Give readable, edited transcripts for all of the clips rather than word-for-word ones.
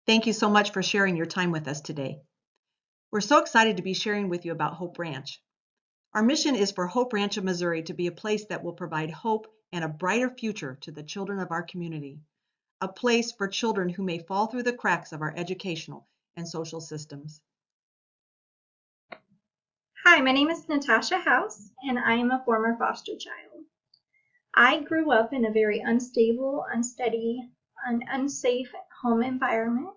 Thank you so much for sharing your time with us today. We're so excited to be sharing with you about Hope Ranch. Our mission is for Hope Ranch of Missouri to be a place that will provide hope and a brighter future to the children of our community, a place for children who may fall through the cracks of our educational and social systems. Hi, my name is Natasha House, and I am a former foster child. I grew up in a very unstable, unsteady, and unsafe home environment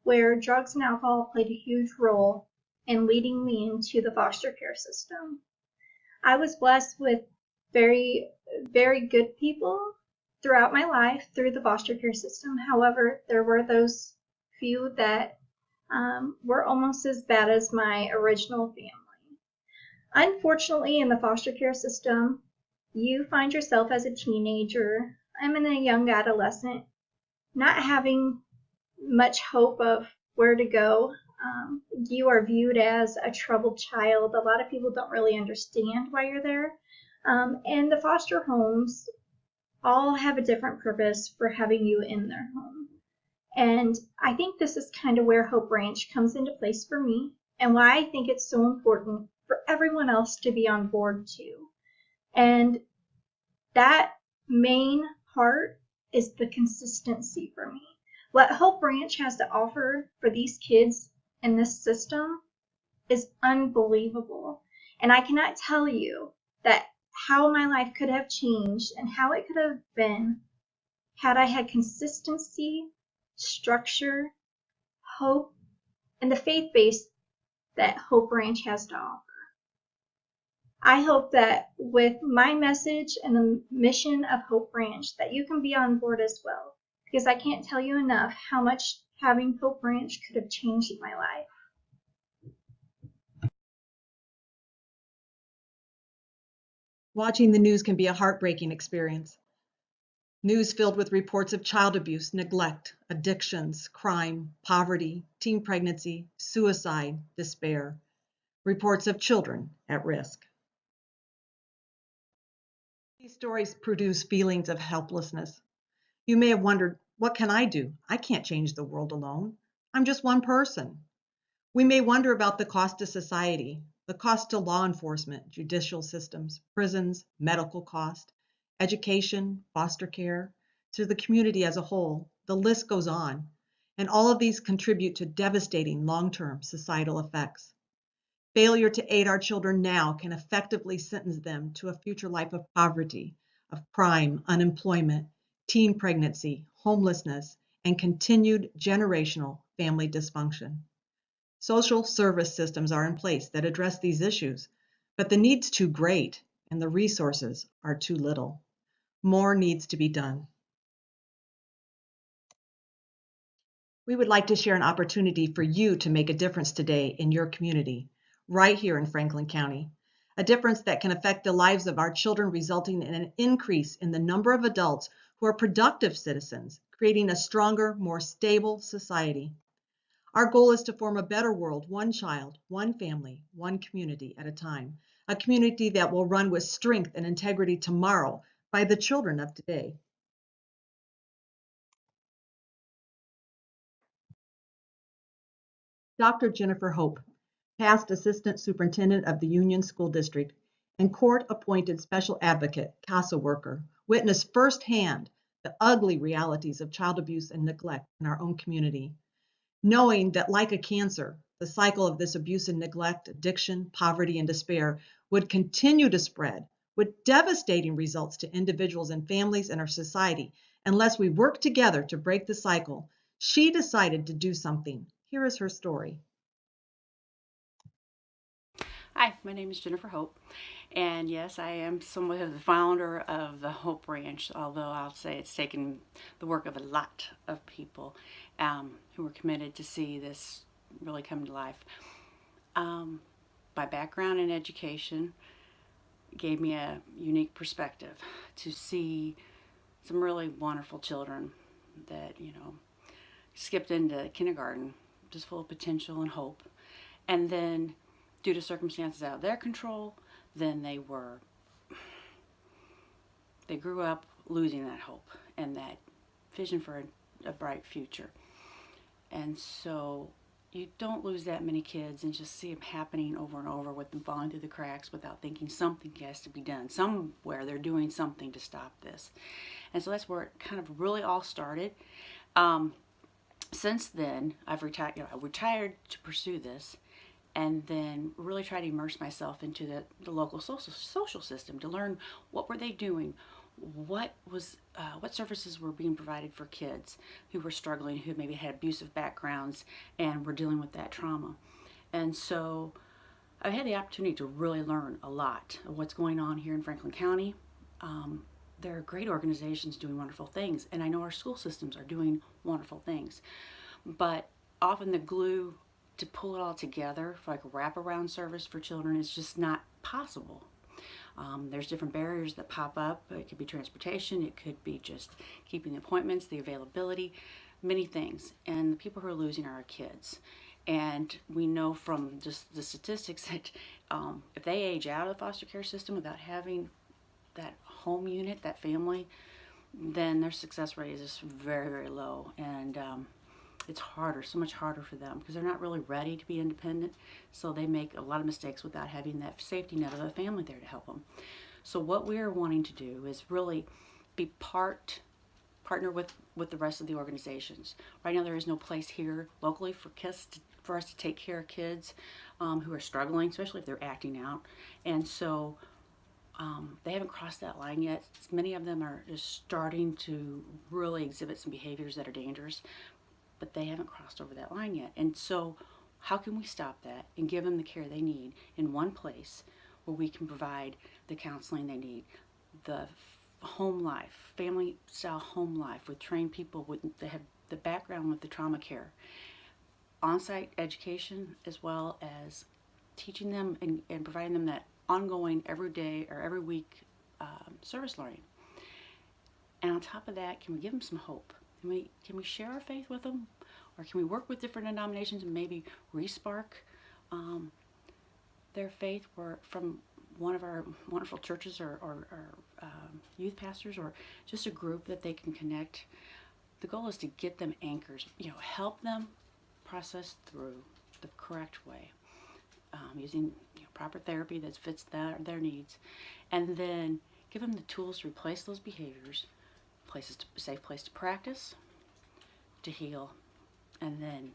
where drugs and alcohol played a huge role in leading me into the foster care system. I was blessed with very, very good people throughout my life through the foster care system. However, there were those few that were almost as bad as my original family. Unfortunately, in the foster care system, you find yourself as a teenager, I'm in a young adolescent, not having much hope of where to go. You are viewed as a troubled child. A lot of people don't really understand why you're there. And the foster homes all have a different purpose for having you in their home. And I think this is kind of where Hope Ranch comes into place for me, and why I think it's so important for everyone else to be on board too. And that main part is the consistency for me. What Hope Ranch has to offer for these kids in this system is unbelievable. And I cannot tell you that how my life could have changed and how it could have been had I had consistency, structure, hope, and the faith base that Hope Ranch has to offer. I hope that with my message and the mission of Hope Ranch that you can be on board as well, because I can't tell you enough how much having Hope Ranch could have changed my life. Watching the news can be a heartbreaking experience. News filled with reports of child abuse, neglect, addictions, crime, poverty, teen pregnancy, suicide, despair. Reports of children at risk. These stories produce feelings of helplessness. You may have wondered, what can I do? I can't change the world alone. I'm just one person. We may wonder about the cost to society, the cost to law enforcement, judicial systems, prisons, medical cost, education, foster care, to the community as a whole. The list goes on. And all of these contribute to devastating long-term societal effects. Failure to aid our children now can effectively sentence them to a future life of poverty, of crime, unemployment, teen pregnancy, homelessness, and continued generational family dysfunction. Social service systems are in place that address these issues, but the need's too great and the resources are too little. More needs to be done. We would like to share an opportunity for you to make a difference today in your community, right here in Franklin County. A difference that can affect the lives of our children, resulting in an increase in the number of adults who are productive citizens, creating a stronger, more stable society. Our goal is to form a better world, one child, one family, one community at a time. A community that will run with strength and integrity tomorrow by the children of today. Dr. Jennifer Hope, past Assistant Superintendent of the Union School District and court-appointed special advocate, CASA worker, witnessed firsthand the ugly realities of child abuse and neglect in our own community. Knowing that, like a cancer, the cycle of this abuse and neglect, addiction, poverty, and despair would continue to spread with devastating results to individuals and families in our society unless we work together to break the cycle, she decided to do something. Here is her story. Hi, my name is Jennifer Hope, and yes, I am somewhat of the founder of the Hope Ranch, although I'll say it's taken the work of a lot of people who are committed to see this really come to life. My background in education gave me a unique perspective to see some really wonderful children that, skipped into kindergarten just full of potential and hope, and then due to circumstances out of their control, then they grew up losing that hope and that vision for a bright future. And so you don't lose that many kids and just see them happening over and over with them falling through the cracks without thinking something has to be done. Somewhere they're doing something to stop this. And so that's where it kind of really all started. Since then, I've retired. I retired to pursue this, and then really try to immerse myself into the local social system to learn what were they doing, what services were being provided for kids who were struggling, who maybe had abusive backgrounds and were dealing with that trauma. And so I've had the opportunity to really learn a lot of what's going on here in Franklin County. There are great organizations doing wonderful things, and I know our school systems are doing wonderful things. But often the glue to pull it all together for like a wraparound service for children is just not possible. There's different barriers that pop up. It could be transportation, it could be just keeping the appointments, the availability, many things. And the people who are losing are our kids. And we know from just the statistics that if they age out of the foster care system without having that home unit, that family, then their success rate is very, very low. And it's harder, so much harder for them because they're not really ready to be independent. So they make a lot of mistakes without having that safety net of a family there to help them. So what we're wanting to do is really be partner with the rest of the organizations. Right now there is no place here locally for us to take care of kids who are struggling, especially if they're acting out. And so they haven't crossed that line yet. Many of them are just starting to really exhibit some behaviors that are dangerous, but they haven't crossed over that line yet. And so how can we stop that and give them the care they need in one place where we can provide the counseling they need, the home life, family style home life with trained people that have the background with the trauma care, on-site education, as well as teaching them and providing them that ongoing every day or every week service learning. And on top of that, can we give them some hope? Can we share our faith with them? Or can we work with different denominations and maybe re-spark their faith from one of our wonderful churches or youth pastors, or just a group that they can connect? The goal is to get them anchors, help them process through the correct way, using proper therapy that fits their needs, and then give them the tools to replace those behaviors, safe place to practice, to heal, and then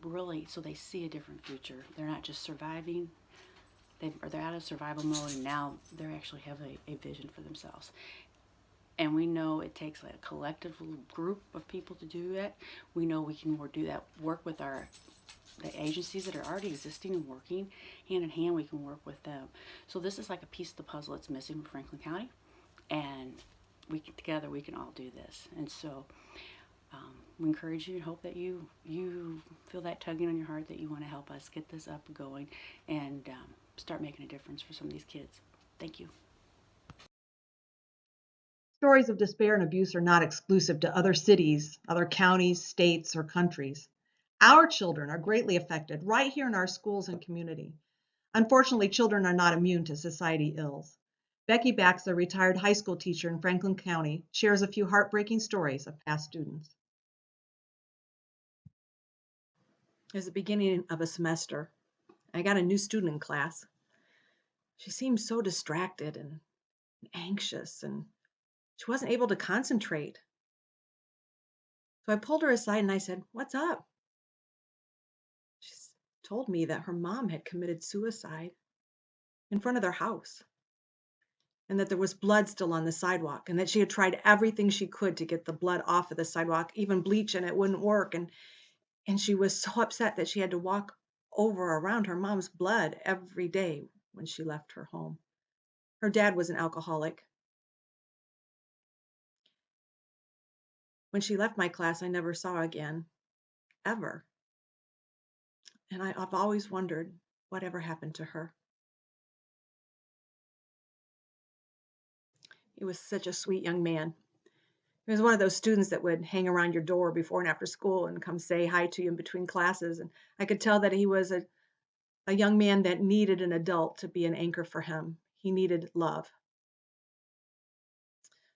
really so they see a different future. They're not just surviving, they're out of survival mode, and now they actually have a vision for themselves. And we know it takes a collective group of people to do that. We know we can do that work with the agencies that are already existing and working hand in hand. We can work with them. So this is like a piece of the puzzle that's missing from Franklin County, and together we can all do this. And so we encourage you and hope that you feel that tugging on your heart that you want to help us get this up and going and start making a difference for some of these kids. Thank you. Stories of despair and abuse are not exclusive to other cities, other counties, states, or countries. Our children are greatly affected right here in our schools and community. Unfortunately, children are not immune to society ills. Becky Bax, a retired high school teacher in Franklin County, shares a few heartbreaking stories of past students. It was the beginning of a semester. I got a new student in class. She seemed so distracted and anxious, and she wasn't able to concentrate. So I pulled her aside and I said, "What's up?" She told me that her mom had committed suicide in front of their house, and that there was blood still on the sidewalk, and that she had tried everything she could to get the blood off of the sidewalk, even bleach, and it wouldn't work. And she was so upset that she had to walk over around her mom's blood every day when she left her home. Her dad was an alcoholic. When she left my class, I never saw her again, ever. And I've always wondered whatever happened to her. He was such a sweet young man. He was one of those students that would hang around your door before and after school and come say hi to you in between classes. And I could tell that he was a young man that needed an adult to be an anchor for him. He needed love.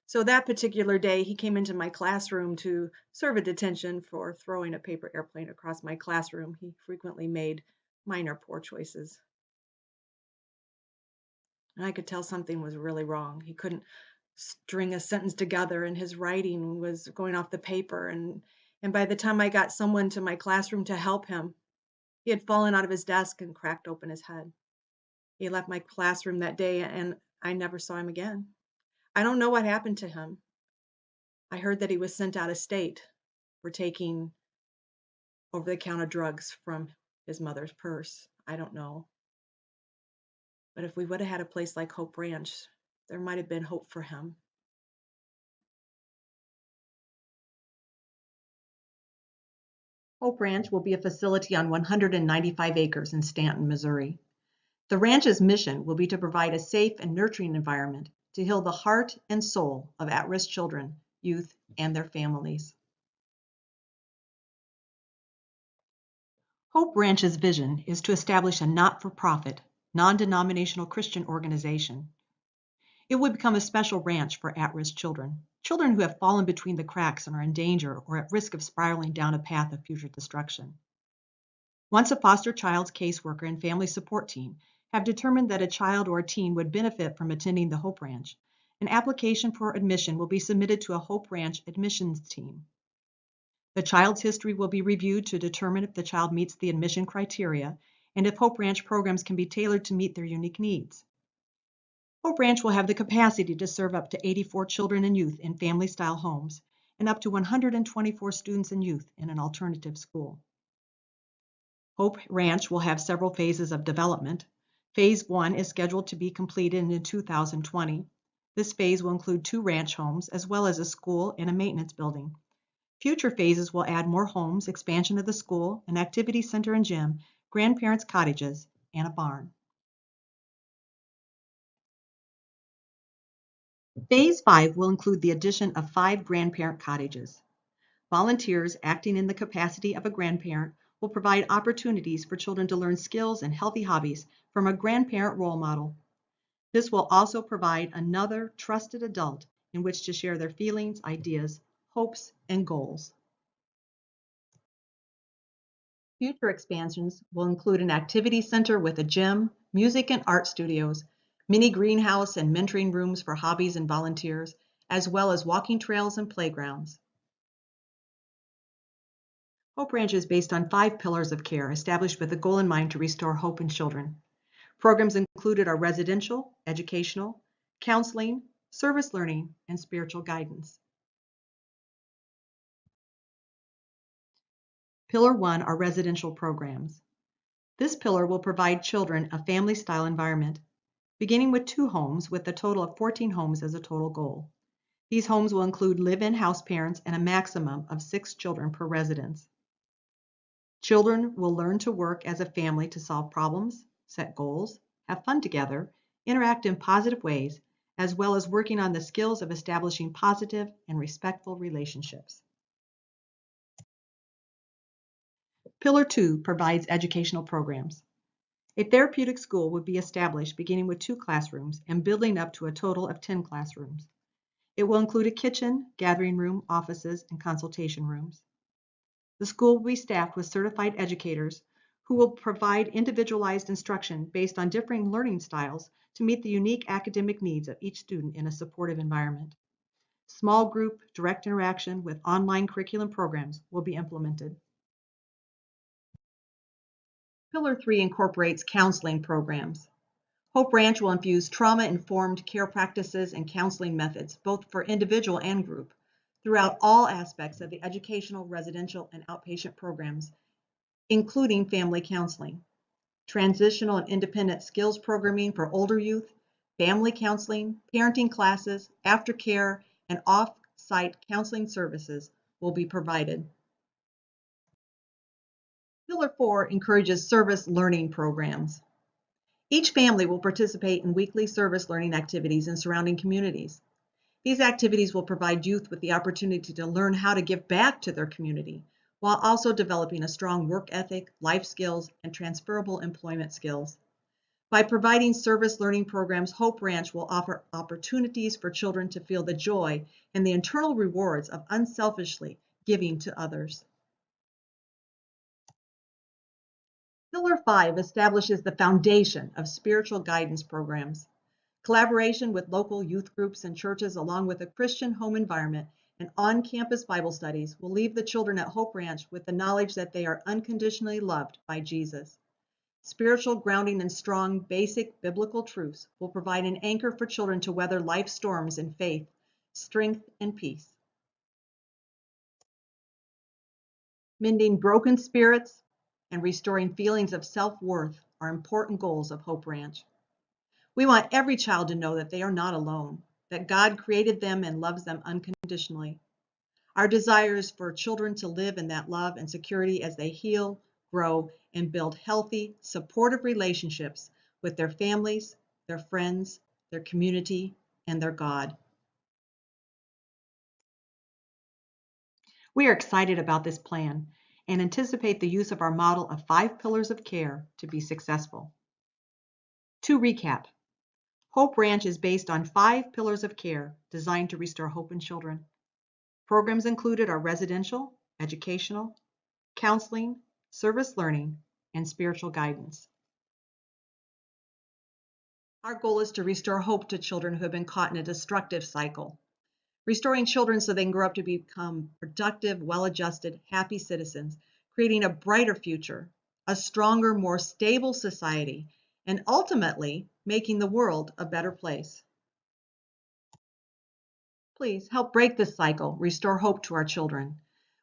So that particular day, he came into my classroom to serve a detention for throwing a paper airplane across my classroom. He frequently made minor poor choices. And I could tell something was really wrong. He couldn't string a sentence together, and his writing was going off the paper. And by the time I got someone to my classroom to help him, he had fallen out of his desk and cracked open his head. He left my classroom that day, and I never saw him again. I don't know what happened to him. I heard that he was sent out of state for taking over-the-counter drugs from his mother's purse. I don't know. But if we would have had a place like Hope Ranch, there might have been hope for him. Hope Ranch will be a facility on 195 acres in Stanton, Missouri. The ranch's mission will be to provide a safe and nurturing environment to heal the heart and soul of at-risk children, youth, and their families. Hope Ranch's vision is to establish a not-for-profit, non-denominational Christian organization. It would become a special ranch for at-risk children, children who have fallen between the cracks and are in danger or at risk of spiraling down a path of future destruction. Once a foster child's caseworker and family support team have determined that a child or a teen would benefit from attending the Hope Ranch, an application for admission will be submitted to a Hope Ranch admissions team. The child's history will be reviewed to determine if the child meets the admission criteria and if Hope Ranch programs can be tailored to meet their unique needs. Hope Ranch will have the capacity to serve up to 84 children and youth in family-style homes and up to 124 students and youth in an alternative school. Hope Ranch will have several phases of development. Phase 1 is scheduled to be completed in 2020. This phase will include 2 ranch homes as well as a school and a maintenance building. Future phases will add more homes, expansion of the school, an activity center and gym, grandparents' cottages, and a barn. Phase 5 will include the addition of 5 grandparent cottages. Volunteers acting in the capacity of a grandparent will provide opportunities for children to learn skills and healthy hobbies from a grandparent role model. This will also provide another trusted adult in which to share their feelings, ideas, hopes, and goals. Future expansions will include an activity center with a gym, music and art studios, mini greenhouse and mentoring rooms for hobbies and volunteers, as well as walking trails and playgrounds. Hope Ranch is based on 5 pillars of care established with the goal in mind to restore hope in children. Programs included are residential, educational, counseling, service learning, and spiritual guidance. Pillar 1 are residential programs. This pillar will provide children a family-style environment, beginning with 2 homes with a total of 14 homes as a total goal. These homes will include live-in house parents and a maximum of 6 children per residence. Children will learn to work as a family to solve problems, set goals, have fun together, interact in positive ways, as well as working on the skills of establishing positive and respectful relationships. Pillar 2 provides educational programs. A therapeutic school would be established beginning with 2 classrooms and building up to a total of 10 classrooms. It will include a kitchen, gathering room, offices, and consultation rooms. The school will be staffed with certified educators who will provide individualized instruction based on differing learning styles to meet the unique academic needs of each student in a supportive environment. Small group direct interaction with online curriculum programs will be implemented. Pillar 3 incorporates counseling programs. Hope Ranch will infuse trauma-informed care practices and counseling methods, both for individual and group, throughout all aspects of the educational, residential, and outpatient programs, including family counseling, transitional and independent skills programming for older youth, family counseling, parenting classes, aftercare, and off-site counseling services will be provided. Pillar 4 encourages service learning programs. Each family will participate in weekly service learning activities in surrounding communities. These activities will provide youth with the opportunity to learn how to give back to their community, while also developing a strong work ethic, life skills, and transferable employment skills. By providing service learning programs, Hope Ranch will offer opportunities for children to feel the joy and the internal rewards of unselfishly giving to others. Pillar 5 establishes the foundation of spiritual guidance programs. Collaboration with local youth groups and churches, along with a Christian home environment and on-campus Bible studies, will leave the children at Hope Ranch with the knowledge that they are unconditionally loved by Jesus. Spiritual grounding and strong, basic biblical truths will provide an anchor for children to weather life's storms in faith, strength, and peace. Mending broken spirits and restoring feelings of self-worth are important goals of Hope Ranch. We want every child to know that they are not alone, that God created them and loves them unconditionally. Our desire is for children to live in that love and security as they heal, grow, and build healthy, supportive relationships with their families, their friends, their community, and their God. We are excited about this plan and anticipate the use of our model of 5 pillars of care to be successful. To recap, Hope Ranch is based on 5 pillars of care designed to restore hope in children. Programs included are residential, educational, counseling, service learning, and spiritual guidance. Our goal is to restore hope to children who have been caught in a destructive cycle. Restoring children so they can grow up to become productive, well-adjusted, happy citizens, creating a brighter future, a stronger, more stable society, and ultimately making the world a better place. Please help break this cycle, restore hope to our children.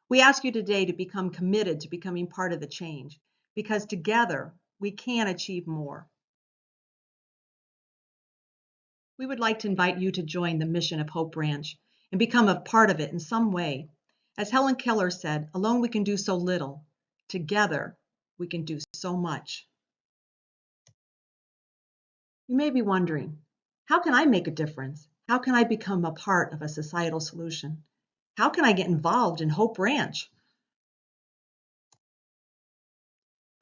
We ask you today to become committed to becoming part of the change, because together we can achieve more. We would like to invite you to join the mission of Hope Ranch and become a part of it in some way. As Helen Keller said, alone we can do so little. Together we can do so much. You may be wondering, how can I make a difference? How can I become a part of a societal solution? How can I get involved in Hope Ranch?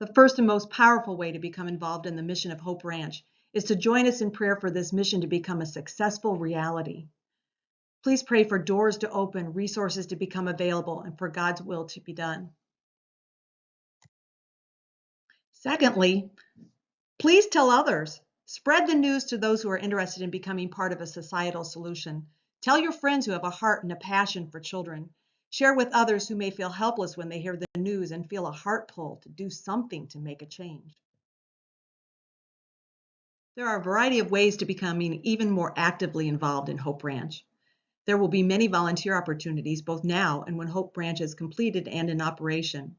The first and most powerful way to become involved in the mission of Hope Ranch is to join us in prayer for this mission to become a successful reality. Please pray for doors to open, resources to become available, and for God's will to be done. Secondly, please tell others. Spread the news to those who are interested in becoming part of a societal solution. Tell your friends who have a heart and a passion for children. Share with others who may feel helpless when they hear the news and feel a heart pull to do something to make a change. There are a variety of ways to becoming even more actively involved in Hope Ranch. There will be many volunteer opportunities both now and when Hope Ranch is completed and in operation.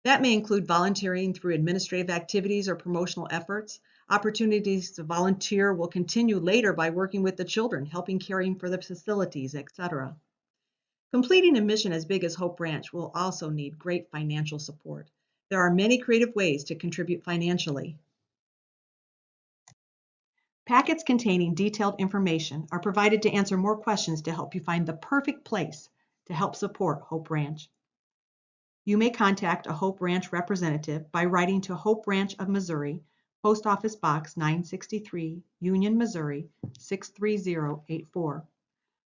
That may include volunteering through administrative activities or promotional efforts. Opportunities to volunteer will continue later by working with the children, helping caring for the facilities, etc. Completing a mission as big as Hope Ranch will also need great financial support. There are many creative ways to contribute financially. Packets containing detailed information are provided to answer more questions to help you find the perfect place to help support Hope Ranch. You may contact a Hope Ranch representative by writing to Hope Ranch of Missouri, Post Office Box 963, Union, Missouri 63084,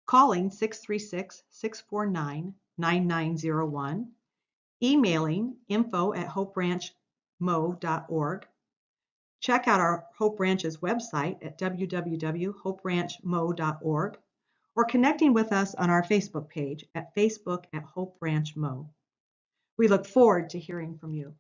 calling 636-649-9901, emailing info@hoperanchmo.org. Check out our Hope Ranch's website at www.hoperanchmo.org, or connecting with us on our Facebook page at Facebook@Hope Ranch Mo. We look forward to hearing from you.